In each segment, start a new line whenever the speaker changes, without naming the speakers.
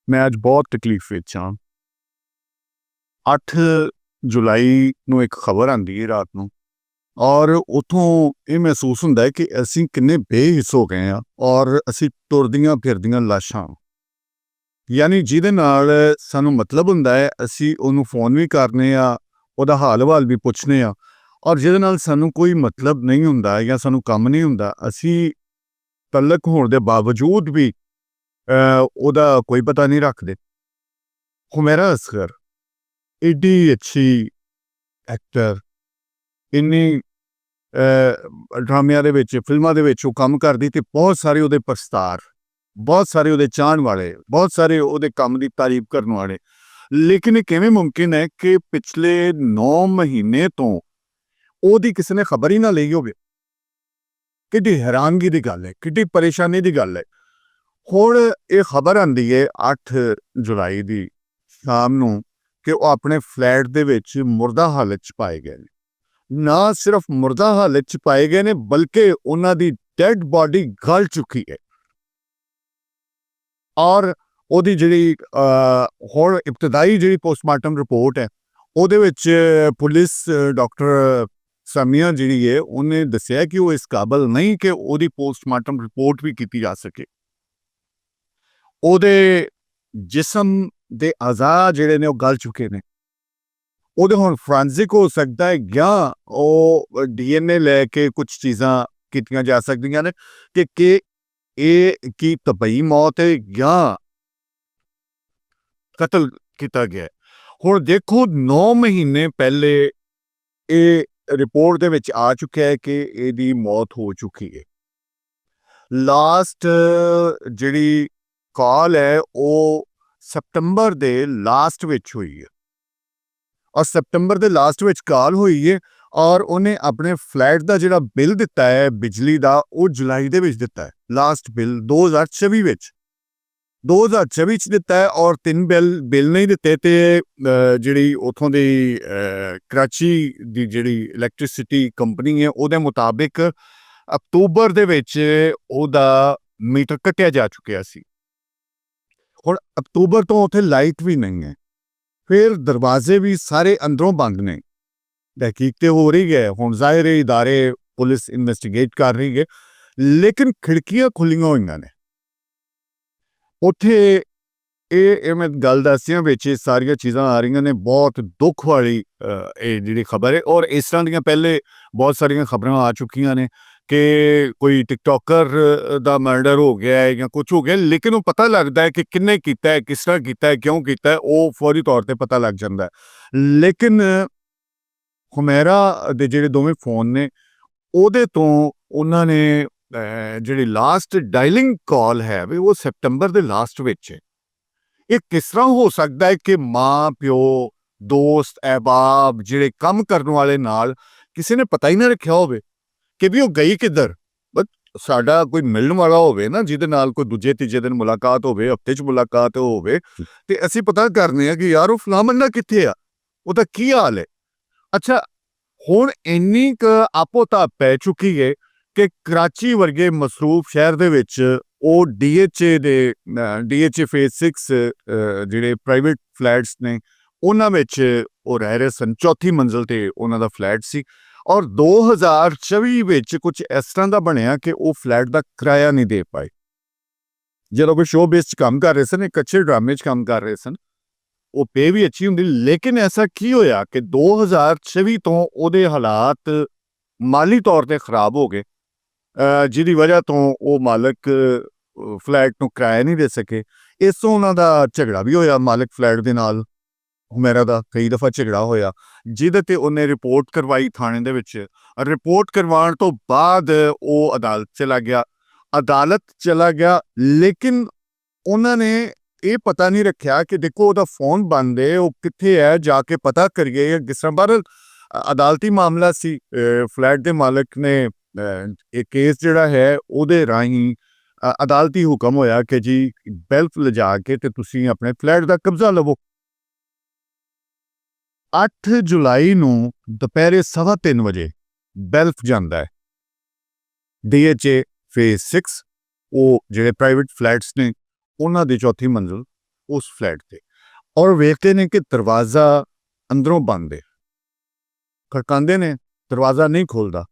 ਮੈਂ ਅੱਜ ਬਹੁਤ ਤਕਲੀਫ ਵਿੱਚ ਹਾਂ। 8 ਜੁਲਾਈ ਨੂੰ ਇੱਕ ਖਬਰ ਆਉਂਦੀ ਹੈ ਰਾਤ ਨੂੰ, ਔਰ ਉੱਥੋਂ ਇਹ ਮਹਿਸੂਸ ਹੁੰਦਾ ਹੈ ਕਿ ਅਸੀਂ ਕਿੰਨੇ ਬੇਹਿੱਸ ਹੋ ਗਏ ਹਾਂ ਔਰ ਅਸੀਂ ਤੁਰਦੀਆਂ ਫਿਰਦੀਆਂ ਲਾਸ਼ਾਂ। ਯਾਨੀ ਜਿਹਦੇ ਨਾਲ ਸਾਨੂੰ ਮਤਲਬ ਹੁੰਦਾ ਹੈ ਅਸੀਂ ਉਹਨੂੰ ਫੋਨ ਵੀ ਕਰਨੇ ਆ, ਉਹਦਾ ਹਾਲ ਹਵਾਲ ਵੀ ਪੁੱਛਨੇ ਆ, ਔਰ ਜਿਹਦੇ ਨਾਲ ਸਾਨੂੰ ਕੋਈ ਮਤਲਬ ਨਹੀਂ ਹੁੰਦਾ ਜਾਂ ਸਾਨੂੰ ਕੰਮ ਨਹੀਂ ਹੁੰਦਾ, ਅਸੀਂ ਤਲਕ ਹੋਣ ਦੇ ਬਾਵਜੂਦ ਵੀ ਉਹਦਾ ਕੋਈ ਪਤਾ ਨਹੀਂ ਰੱਖਦੇ। ਹੁਮੈਰਾ ਅਸਗਰ ਏਡੀ ਅੱਛੀ ਐਕਟਰ, ਇੰਨੀ ਡਰਾਮਿਆਂ ਦੇ ਵਿੱਚ, ਫਿਲਮਾਂ ਦੇ ਵਿੱਚ ਉਹ ਕੰਮ ਕਰਦੀ ਤੇ ਬਹੁਤ ਸਾਰੇ ਉਹਦੇ ਪ੍ਰਸਤਾਰ, ਬਹੁਤ ਸਾਰੇ ਉਹਦੇ ਚਾਹਣ ਵਾਲੇ, ਬਹੁਤ ਸਾਰੇ ਉਹਦੇ ਕੰਮ ਦੀ ਤਾਰੀਫ ਕਰਨ ਵਾਲੇ। ਲੇਕਿਨ ਇਹ ਕਿਵੇਂ ਮੁਮਕਿਨ ਹੈ ਕਿ ਪਿਛਲੇ 9 ਮਹੀਨੇ ਤੋਂ ਉਹਦੀ ਕਿਸੇ ਨੇ ਖਬਰ ਹੀ ਨਾ ਲਈ ਹੋਵੇ? ਕਿੱਡੀ ਹੈਰਾਨਗੀ ਦੀ ਗੱਲ ਹੈ, ਕਿੱਡੀ ਪਰੇਸ਼ਾਨੀ ਦੀ ਗੱਲ ਹੈ। ਹੁਣ ਇਹ ਖਬਰ ਆਉਂਦੀ ਹੈ 8 ਜੁਲਾਈ ਦੀ ਸ਼ਾਮ ਨੂੰ ਕਿ ਉਹ ਆਪਣੇ ਫਲੈਟ ਦੇ ਵਿੱਚ ਮੁਰਦਾ ਹਾਲਤ 'ਚ ਪਾਏ ਗਏ ਨੇ। ਨਾ ਸਿਰਫ ਮੁਰਦਾ ਹਾਲਤ 'ਚ ਪਾਏ ਗਏ ਨੇ, ਬਲਕਿ ਉਹਨਾਂ ਦੀ ਡੈਡ ਬਾਡੀ ਗਲ ਚੁੱਕੀ ਹੈ। ਔਰ ਉਹਦੀ ਜਿਹੜੀ ਹੁਣ ਇਬਤਦਾਈ ਜਿਹੜੀ ਪੋਸਟਮਾਰਟਮ ਰਿਪੋਰਟ ਹੈ, ਉਹਦੇ ਵਿੱਚ ਪੁਲਿਸ ਡਾਕਟਰ ਸਾਮੀਆ ਜਿਹੜੀ ਹੈ ਉਹਨੇ ਦੱਸਿਆ ਕਿ ਉਹ ਇਸ ਕਾਬਲ ਨਹੀਂ ਕਿ ਉਹਦੀ ਪੋਸਟਮਾਰਟਮ ਰਿਪੋਰਟ ਵੀ ਕੀਤੀ ਜਾ ਸਕੇ। ਉਹਦੇ ਜਿਸਮ ਦੇ ਅਜ਼ਾ ਜਿਹੜੇ ਨੇ ਉਹ ਗਲ ਚੁੱਕੇ ਨੇ। ਉਹਦੇ ਹੁਣ ਫੋਰੈਂਸਿਕ ਹੋ ਸਕਦਾ ਹੈ ਜਾਂ ਉਹ DNA ਲੈ ਕੇ ਕੁਝ ਚੀਜ਼ਾਂ ਕੀਤੀਆਂ ਜਾ ਸਕਦੀਆਂ ਨੇ ਕਿ ਇਹ ਕੀ ਤਬਈ ਮੌਤ ਹੈ ਜਾਂ ਕਤਲ ਕੀਤਾ ਗਿਆ। ਹੁਣ ਦੇਖੋ 9 ਮਹੀਨੇ ਪਹਿਲੇ ਇਹ ਰਿਪੋਰਟ ਦੇ ਵਿੱਚ ਆ ਚੁੱਕਿਆ ਹੈ ਕਿ ਇਹਦੀ ਮੌਤ ਹੋ ਚੁੱਕੀ ਹੈ। ਲਾਸਟ ਜਿਹੜੀ ਕਾਲ ਹੈ ਉਹ ਸਤੰਬਰ ਦੇ ਲਾਸਟ ਵਿੱਚ ਹੋਈ ਹੈ, ਔਰ ਸਤੰਬਰ ਦੇ ਲਾਸਟ ਵਿੱਚ ਕਾਲ ਹੋਈ ਹੈ, ਔਰ ਉਹਨੇ ਆਪਣੇ ਫਲੈਟ ਦਾ ਜਿਹੜਾ ਬਿੱਲ ਦਿੱਤਾ ਹੈ ਬਿਜਲੀ ਦਾ, ਉਹ ਜੁਲਾਈ ਦੇ ਵਿੱਚ ਦਿੱਤਾ ਹੈ। ਲਾਸਟ ਬਿੱਲ 2024 ਵਿੱਚ 2024 ਚ ਦਿੱਤਾ ਹੈ, ਔਰ 3 ਬਿੱਲ ਨਹੀਂ ਦਿੱਤੇ। ਤੇ ਜਿਹੜੀ ਉਥੋਂ ਦੀ ਕਰਾਚੀ ਦੀ ਜਿਹੜੀ ਇਲੈਕਟ੍ਰਿਸਿਟੀ ਕੰਪਨੀ ਹੈ ਉਹਦੇ ਮੁਤਾਬਿਕ ਅਕਤੂਬਰ ਦੇ ਵਿੱਚ ਉਹਦਾ ਮੀਟਰ ਕੱਟਿਆ ਜਾ ਚੁੱਕਿਆ ਸੀ। ਹੁਣ ਅਕਤੂਬਰ ਤੋਂ ਉੱਥੇ ਲਾਈਟ ਵੀ ਨਹੀਂ ਹੈ, ਫਿਰ ਦਰਵਾਜ਼ੇ ਵੀ ਸਾਰੇ ਅੰਦਰੋਂ ਬੰਦ ਨੇ। ਤਹਿਕੀਕ ਤੇ ਹੋ ਰਹੀ ਹੈ, ਹੁਣ ਜ਼ਾਹਿਰ ਹੈ ਇਦਾਰੇ ਪੁਲਿਸ ਇਨਵੈਸਟੀਗੇਟ ਕਰ ਰਹੀ ਹੈ, ਲੇਕਿਨ ਖਿੜਕੀਆਂ ਖੁੱਲੀਆਂ ਹੋਈਆਂ ਨੇ ਉੱਥੇ। ਇਹ ਮੈਂ ਗੱਲ ਦੱਸਿਆ ਵਿੱਚ ਸਾਰੀਆਂ ਚੀਜ਼ਾਂ ਆ ਰਹੀਆਂ ਨੇ। ਬਹੁਤ ਦੁੱਖ ਵਾਲੀ ਇਹ ਜਿਹੜੀ ਖਬਰ ਹੈ, ਔਰ ਇਸ ਤਰ੍ਹਾਂ ਦੀਆਂ ਪਹਿਲੇ ਬਹੁਤ ਸਾਰੀਆਂ ਖਬਰਾਂ ਆ ਚੁੱਕੀਆਂ ਨੇ ਕਿ ਕੋਈ ਟਿਕਟੋਕਰ ਦਾ ਮਰਡਰ ਹੋ ਗਿਆ ਹੈ ਜਾਂ ਕੁਝ ਹੋ ਗਿਆ, ਲੇਕਿਨ ਉਹ ਪਤਾ ਲੱਗਦਾ ਹੈ ਕਿ ਕਿੰਨੇ ਕੀਤਾ ਹੈ, ਕਿਸ ਤਰ੍ਹਾਂ ਕੀਤਾ ਹੈ, ਕਿਉਂ ਕੀਤਾ ਹੈ, ਉਹ ਫੌਰੀ ਤੌਰ ਤੇ ਪਤਾ ਲੱਗ ਜਾਂਦਾ ਹੈ। ਲੇਕਿਨ ਹੁਮੈਰਾ ਦੇ ਜਿਹੜੇ ਦੋਵੇਂ ਫੋਨ ਨੇ ਉਹਦੇ ਤੋਂ ਉਹਨਾਂ ਨੇ ਜਿਹੜੀ ਲਾਸਟ ਡਾਇਲਿੰਗ ਕਾਲ ਹੈ ਵੀ ਉਹ ਸਤੰਬਰ ਦੇ ਲਾਸਟ ਵਿੱਚ ਹੈ। ਇਹ ਕਿਸ ਤਰ੍ਹਾਂ ਹੋ ਸਕਦਾ ਹੈ ਕਿ ਮਾਂ ਪਿਓ, ਦੋਸਤ, ਅਹਿਬਾਬ, ਜਿਹੜੇ ਕੰਮ ਕਰਨ ਵਾਲੇ ਨਾਲ ਕਿਸੇ ਨੇ ਪਤਾ ਹੀ ਨਾ ਰੱਖਿਆ ਹੋਵੇ ਕਿ ਵੀ ਉਹ ਗਈ ਕਿੱਧਰ? ਸਾਡਾ ਕੋਈ ਮਿਲਣ ਵਾਲਾ ਹੋਵੇ ਨਾ, ਜਿਹਦੇ ਨਾਲ ਕੋਈ ਦੂਜੇ ਤੀਜੇ ਦਿਨ ਮੁਲਾਕਾਤ ਹੋਵੇ, ਹਫਤੇ 'ਚ ਮੁਲਾਕਾਤ ਹੋਵੇ, ਤੇ ਅਸੀਂ ਪਤਾ ਕਰਨੇ ਆ ਕਿ ਯਾਰ ਉਹ ਫਲਾਣਾ ਬੰਦਾ ਕਿੱਥੇ ਆ, ਉਹਦਾ ਕੀ ਹਾਲ ਹੈ। ਅੱਛਾ, ਹੁਣ ਇੰਨੀ ਕੁ ਆਪੋ-ਤਾਪ ਪੈ ਚੁੱਕੀ ਹੈ ਕਿ ਕਰਾਚੀ ਵਰਗੇ ਮਸਰੂਫ ਸ਼ਹਿਰ ਦੇ ਵਿੱਚ ਉਹ DHA ਫੇਜ਼ 6 ਜਿਹੜੇ ਪ੍ਰਾਈਵੇਟ ਫਲੈਟਸ ਨੇ ਉਹਨਾਂ ਵਿੱਚ ਉਹ ਰਹਿ ਰਹੇ ਸਨ। 4ਥੀ ਮੰਜ਼ਲ ਤੇ ਉਹਨਾਂ ਦਾ ਫਲੈਟ ਸੀ, ਔਰ 2024 ਵਿੱਚ ਕੁਝ ਇਸ ਤਰ੍ਹਾਂ ਦਾ ਬਣਿਆ ਕਿ ਉਹ ਫਲੈਟ ਦਾ ਕਿਰਾਇਆ ਨਹੀਂ ਦੇ ਪਾਏ। ਜਦੋਂ ਉਹ ਸ਼ੋਅ ਬੇਸ 'ਚ ਕੰਮ ਕਰ ਰਹੇ ਸਨ, ਇੱਕ ਅੱਛੇ ਡਰਾਮੇ 'ਚ ਕੰਮ ਕਰ ਰਹੇ ਸਨ, ਉਹ ਪੇ ਵੀ ਅੱਛੀ ਹੁੰਦੀ, ਲੇਕਿਨ ਐਸਾ ਕੀ ਹੋਇਆ ਕਿ 2024 ਤੋਂ ਉਹਦੇ ਹਾਲਾਤ ਮਾਲੀ ਤੌਰ ਤੇ ਖਰਾਬ ਹੋ ਗਏ, ਜਿਹਦੀ ਵਜ੍ਹਾ ਤੋਂ ਉਹ ਮਾਲਕ ਫਲੈਟ ਨੂੰ ਕਿਰਾਇਆ ਨਹੀਂ ਦੇ ਸਕੇ। ਇਸ ਤੋਂ ਉਹਨਾਂ ਦਾ ਝਗੜਾ ਵੀ ਹੋਇਆ ਮਾਲਕ ਫਲੈਟ ਦੇ ਨਾਲ। ਹੁਮੈਰਾ ਦਾ ਕਈ ਦਫਾ ਝਗੜਾ ਹੋਇਆ, ਜਿਹਦੇ ਤੇ ਉਹਨੇ ਰਿਪੋਰਟ ਕਰਵਾਈ ਥਾਣੇ ਦੇ ਵਿੱਚ। ਰਿਪੋਰਟ ਕਰਵਾਉਣ ਤੋਂ ਬਾਅਦ ਉਹ ਅਦਾਲਤ ਚਲਾ ਗਿਆ, ਲੇਕਿਨ ਉਹਨਾਂ ਨੇ ਇਹ ਪਤਾ ਨਹੀਂ ਰੱਖਿਆ ਕਿ ਦੇਖੋ ਉਹਦਾ ਫੋਨ ਬੰਦ ਹੈ, ਉਹ ਕਿੱਥੇ ਹੈ, ਜਾ ਕੇ ਪਤਾ ਕਰੀਏ ਕਿਸ ਤਰ੍ਹਾਂ। ਪਰ ਅਦਾਲਤੀ ਮਾਮਲਾ ਸੀ, ਫਲੈਟ ਦੇ ਮਾਲਕ ਨੇ ਇਹ ਕੇਸ ਜਿਹੜਾ ਹੈ ਉਹਦੇ ਰਾਹੀਂ ਅਦਾਲਤੀ ਹੁਕਮ ਹੋਇਆ ਕਿ ਜੀ ਬੈਲਫ ਲਿਜਾ ਕੇ ਤੇ ਤੁਸੀਂ ਆਪਣੇ ਫਲੈਟ ਦਾ ਕਬਜ਼ਾ ਲਵੋ। 8 ਜੁਲਾਈ ਨੂੰ ਦੁਪਹਿਰੇ 3:15 ਵਜੇ ਬੈਲਫ ਜਾਂਦਾ ਹੈ। DHA ਫੇਜ਼ 6 ਉਹ ਜਿਹੜੇ ਪ੍ਰਾਈਵੇਟ ਫਲੈਟਸ ਨੇ ਉਹਨਾਂ ਦੀ 4ਥੀ ਮੰਜ਼ਲ ਉਸ ਫਲੈਟ ਤੇ ਔਰ ਵੇਖਦੇ ਨੇ ਕਿ ਦਰਵਾਜ਼ਾ ਅੰਦਰੋਂ ਬੰਦ ਹੈ। ਖੜਕਾਉਂਦੇ ਨੇ, ਦਰਵਾਜ਼ਾ ਨਹੀਂ ਖੁੱਲਦਾ।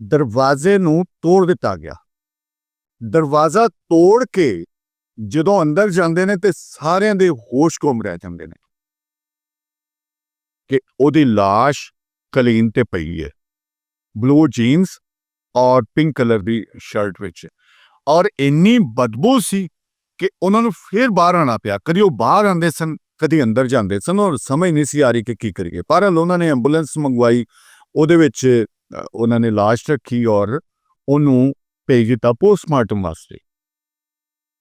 ਦਰਵਾਜ਼ੇ ਨੂੰ ਤੋੜ ਦਿੱਤਾ ਗਿਆ। ਦਰਵਾਜ਼ਾ ਤੋੜ ਕੇ ਜਦੋਂ ਅੰਦਰ ਜਾਂਦੇ ਨੇ ਤੇ ਸਾਰਿਆਂ ਦੇ ਹੋਸ਼ ਗੁੰਮ ਰਹਿ ਜਾਂਦੇ ਨੇ ਕਿ ਉਹਦੀ ਲਾਸ਼ ਕਲੀਨ ਤੇ ਪਈ ਹੈ, ਬਲੂ ਜੀਨਸ ਔਰ ਪਿੰਕ ਕਲਰ ਦੀ ਸ਼ਰਟ ਵਿੱਚ। ਔਰ ਇੰਨੀ ਬਦਬੂ ਸੀ ਕਿ ਉਹਨਾਂ ਨੂੰ ਫਿਰ ਬਾਹਰ ਆਉਣਾ ਪਿਆ। ਕਦੀ ਉਹ ਬਾਹਰ ਆਉਂਦੇ ਸਨ, ਕਦੀ ਅੰਦਰ ਜਾਂਦੇ ਸਨ ਔਰ ਸਮਝ ਨਹੀਂ ਸੀ ਆ ਰਹੀ ਕਿ ਕੀ ਕਰੀਏ। ਪਰ ਉਹਨਾਂ ਨੇ ਐਂਬੂਲੈਂਸ ਮੰਗਵਾਈ, ਉਹਦੇ ਵਿੱਚ ਉਹਨਾਂ ਨੇ ਲਾਸ਼ ਰੱਖੀ ਔਰ ਉਹਨੂੰ ਭੇਜ ਦਿੱਤਾ ਪੋਸਟਮਾਰਟਮ ਵਾਸਤੇ।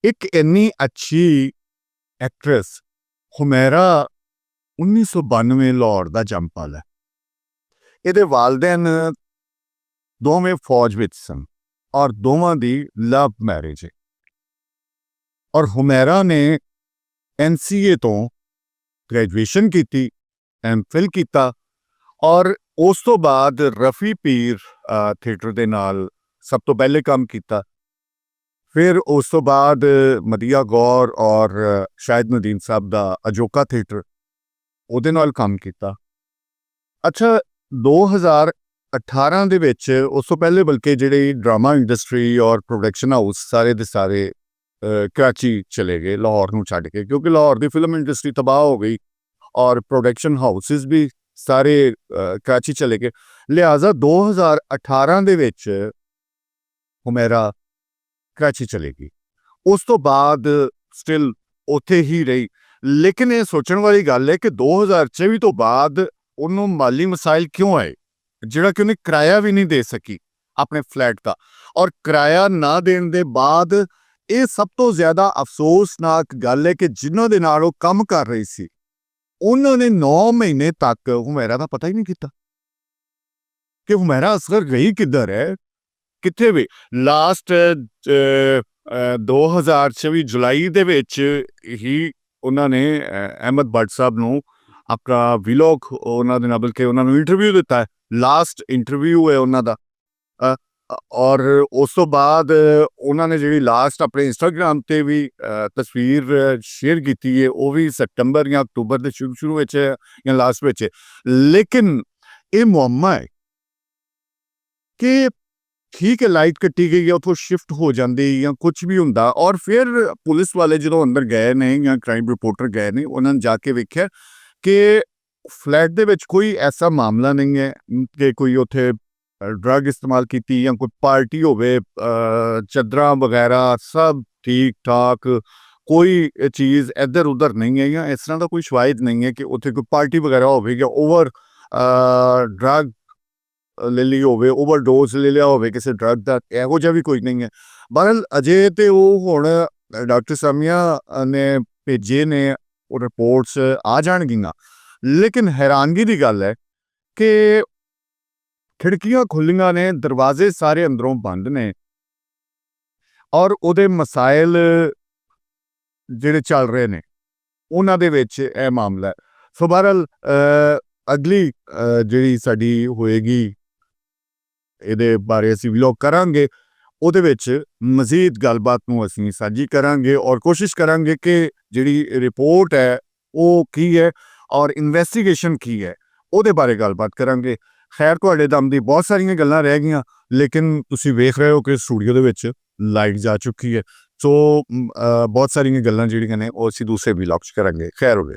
ਇੱਕ ਇੰਨੀ ਅੱਛੀ ਐਕਟਰੈਸ ਹੁਮੈਰਾ 1992 ਲਾਹੌਰ ਦਾ ਜੰਮਪਲ ਹੈ। ਇਹਦੇ ਵਾਲਦੈਨ ਦੋਵੇਂ ਫੌਜ ਵਿੱਚ ਸਨ ਔਰ ਦੋਵਾਂ ਦੀ ਲਵ ਮੈਰਿਜ ਹੈ। ਔਰ ਹੁਮੈਰਾ ਨੇ NCA ਤੋਂ ਗ੍ਰੈਜੂਏਸ਼ਨ ਕੀਤੀ, MPhil ਕੀਤਾ ਔਰ ਉਸ ਤੋਂ ਬਾਅਦ ਰਫੀ ਪੀਰ ਥੀਏਟਰ ਦੇ ਨਾਲ ਸਭ ਤੋਂ ਪਹਿਲੇ ਕੰਮ ਕੀਤਾ। ਫਿਰ ਉਸ ਤੋਂ ਬਾਅਦ ਮਦੀਆ ਗੌਰ ਔਰ ਸ਼ਾਹਿਦ ਨਦੀਮ ਸਾਹਿਬ ਦਾ ਅਜੋਕਾ ਥੀਏਟਰ, ਉਹਦੇ ਨਾਲ ਕੰਮ ਕੀਤਾ। ਅੱਛਾ, 2018 ਦੇ ਵਿੱਚ, ਉਸ ਤੋਂ ਪਹਿਲੇ ਬਲਕਿ ਜਿਹੜੀ ਡਰਾਮਾ ਇੰਡਸਟਰੀ ਔਰ ਪ੍ਰੋਡਕਸ਼ਨ ਹਾਊਸ ਸਾਰੇ ਦੇ ਸਾਰੇ ਕਰਾਚੀ ਚਲੇ ਗਏ ਲਾਹੌਰ ਨੂੰ ਛੱਡ ਕੇ, ਕਿਉਂਕਿ ਲਾਹੌਰ ਦੀ ਫਿਲਮ ਇੰਡਸਟਰੀ ਤਬਾਹ ਹੋ ਗਈ ਔਰ ਪ੍ਰੋਡਕਸ਼ਨ ਹਾਊਸਿਸ ਵੀ ਸਾਰੇ ਕਰਾਚੀ ਚਲੇ ਗਏ। ਲਿਹਾਜ਼ਾ 2018 ਦੇ ਵਿੱਚ ਹੁਮੈਰਾ ਕਰਾਚੀ ਚਲੇ ਗਈ। ਉਸ ਤੋਂ ਬਾਅਦ ਸਟਿਲ ਉੱਥੇ ਹੀ ਰਹੀ। ਲੇਕਿਨ ਇਹ ਸੋਚਣ ਵਾਲੀ ਗੱਲ ਹੈ ਕਿ 2024 ਤੋਂ ਬਾਅਦ ਉਹਨੂੰ ਮਾਲੀ ਮਸਾਇਲ ਕਿਉਂ ਆਏ, ਜਿਹੜਾ ਕਿ ਉਹਨੇ ਕਿਰਾਇਆ ਵੀ ਨਹੀਂ ਦੇ ਸਕੀ ਆਪਣੇ ਫਲੈਟ ਦਾ। ਔਰ ਕਿਰਾਇਆ ਨਾ ਦੇਣ ਦੇ ਬਾਅਦ ਇਹ ਸਭ ਤੋਂ ਜ਼ਿਆਦਾ ਅਫਸੋਸਨਾਕ ਗੱਲ ਹੈ ਕਿ ਜਿਨ੍ਹਾਂ ਦੇ ਨਾਲ ਉਹ ਕੰਮ ਕਰ ਰਹੀ ਸੀ, ਉਹਨਾਂ ਨੇ 9 ਮਹੀਨੇ ਤੱਕ ਹੁਮੈਰਾ ਦਾ ਪਤਾ ਹੀ ਨਹੀਂ ਕੀਤਾ ਕਿ ਹੁਮੈਰਾ ਅਸਗਰ ਗਈ ਕਿੱਧਰ ਹੈ, ਕਿੱਥੇ ਵੀ। ਲਾਸਟ 2024 ਜੁਲਾਈ ਦੇ ਵਿੱਚ ਹੀ ਉਹਨਾਂ ਨੇ ਅਹਿਮਦ ਬੱਟ ਸਾਹਿਬ ਨੂੰ ਆਪਣਾ ਵਲੌਗ, ਉਹਨਾਂ ਦੇ ਨਾਲ ਬਲਕਿ ਉਹਨਾਂ ਨੂੰ ਇੰਟਰਵਿਊ ਦਿੱਤਾ ਹੈ। ਲਾਸਟ ਇੰਟਰਵਿਊ ਹੈ ਉਹਨਾਂ ਦਾ। ਔਰ ਉਸ ਤੋਂ ਬਾਅਦ ਉਹਨਾਂ ਨੇ ਜਿਹੜੀ ਲਾਸਟ ਆਪਣੇ ਇੰਸਟਾਗ੍ਰਾਮ ਤੇ ਵੀ ਤਸਵੀਰ ਸ਼ੇਅਰ ਕੀਤੀ ਹੈ, ਉਹ ਵੀ ਸਤੰਬਰ ਜਾਂ ਅਕਤੂਬਰ ਦੇ ਸ਼ੁਰੂ ਵਿੱਚ ਜਾਂ ਲਾਸਟ ਵਿੱਚ। ਲੇਕਿਨ ਇਹ ਮੁਅੱਮਾ ਹੈ ਕਿ ਠੀਕ ਹੈ, ਲਾਈਟ ਕੱਟੀ ਗਈ ਹੈ, ਉੱਥੋਂ ਸ਼ਿਫਟ ਹੋ ਜਾਂਦੀ ਜਾਂ ਕੁਝ ਵੀ ਹੁੰਦਾ। ਔਰ ਫਿਰ ਪੁਲਿਸ ਵਾਲੇ ਜਦੋਂ ਅੰਦਰ ਗਏ ਨੇ ਜਾਂ ਕ੍ਰਾਈਮ ਰਿਪੋਰਟਰ ਗਏ ਨੇ, ਉਹਨਾਂ ਨੇ ਜਾ ਕੇ ਵੇਖਿਆ ਕਿ ਫਲੈਟ ਦੇ ਵਿੱਚ ਕੋਈ ਐਸਾ ਮਾਮਲਾ ਨਹੀਂ ਹੈ ਕਿ ਕੋਈ ਉੱਥੇ ਡਰੱਗ ਇਸਤੇਮਾਲ ਕੀਤੀ ਜਾਂ ਕੋਈ ਪਾਰਟੀ ਹੋਵੇ। ਚਾਦਰਾਂ ਵਗੈਰਾ ਸਭ ਠੀਕ ਠਾਕ, ਕੋਈ ਚੀਜ਼ ਇੱਧਰ ਉੱਧਰ ਨਹੀਂ ਹੈ ਜਾਂ ਇਸ ਤਰ੍ਹਾਂ ਦਾ ਕੋਈ ਸ਼ਵਾਇਦ ਨਹੀਂ ਹੈ ਕਿ ਉੱਥੇ ਕੋਈ ਪਾਰਟੀ ਵਗੈਰਾ ਹੋਵੇ ਜਾਂ ਓਵਰ ਡਰੱਗ ਲੈ ਲਈ ਹੋਵੇ, ਓਵਰਡੋਜ਼ ਲੈ ਲਿਆ ਹੋਵੇ ਕਿਸੇ ਡਰੱਗ ਦਾ, ਇਹੋ ਜਿਹਾ ਵੀ ਕੋਈ ਨਹੀਂ ਹੈ। ਬਹਰਹਾਲ ਅਜੇ ਤੇ ਉਹ ਹੁਣ ਡਾਕਟਰ ਸਾਮੀਆ ਨੇ ਭੇਜੇ ਨੇ, ਉਹ ਰਿਪੋਰਟਸ ਆ ਜਾਣਗੀਆਂ। ਲੇਕਿਨ ਹੈਰਾਨਗੀ ਦੀ ਗੱਲ ਹੈ ਕਿ ਖਿੜਕੀਆਂ ਖੁੱਲੀਆਂ ਨੇ, ਦਰਵਾਜ਼ੇ ਸਾਰੇ ਅੰਦਰੋਂ ਬੰਦ ਨੇ ਔਰ ਉਹਦੇ ਮਸਾਇਲ ਜਿਹੜੇ ਚੱਲ ਰਹੇ ਨੇ ਉਹਨਾਂ ਦੇ ਵਿੱਚ ਇਹ ਮਾਮਲਾ ਹੈ। ਸੋ ਬਹਰਹਾਲ ਅਗਲੀ ਜਿਹੜੀ ਸਾਡੀ ਹੋਏਗੀ, ਇਹਦੇ ਬਾਰੇ ਅਸੀਂ ਵਲੌਗ ਕਰਾਂਗੇ, ਉਹਦੇ ਵਿੱਚ ਮਜ਼ੀਦ ਗੱਲਬਾਤ ਨੂੰ ਅਸੀਂ ਸਾਂਝੀ ਕਰਾਂਗੇ ਔਰ ਕੋਸ਼ਿਸ਼ ਕਰਾਂਗੇ ਕਿ ਜਿਹੜੀ ਰਿਪੋਰਟ ਹੈ ਉਹ ਕੀ ਹੈ ਔਰ ਇਨਵੈਸਟੀਗੇਸ਼ਨ ਕੀ ਹੈ, ਉਹਦੇ ਬਾਰੇ ਗੱਲਬਾਤ ਕਰਾਂਗੇ। ਖੈਰ, ਤੁਹਾਡੇ ਦਮ ਦੀ ਬਹੁਤ ਸਾਰੀਆਂ ਗੱਲਾਂ ਰਹਿ ਗਈਆਂ, ਲੇਕਿਨ ਤੁਸੀਂ ਵੇਖ ਰਹੇ ਹੋ ਕਿ ਸਟੂਡੀਓ ਦੇ ਵਿੱਚ ਲਾਈਟ ਜਾ ਚੁੱਕੀ ਹੈ। ਸੋ ਬਹੁਤ ਸਾਰੀਆਂ ਗੱਲਾਂ ਜਿਹੜੀਆਂ ਨੇ ਉਹ ਅਸੀਂ ਦੂਸਰੇ ਵਲੌਗ 'ਚ ਕਰਾਂਗੇ। ਖੈਰ ਹੋਵੇ।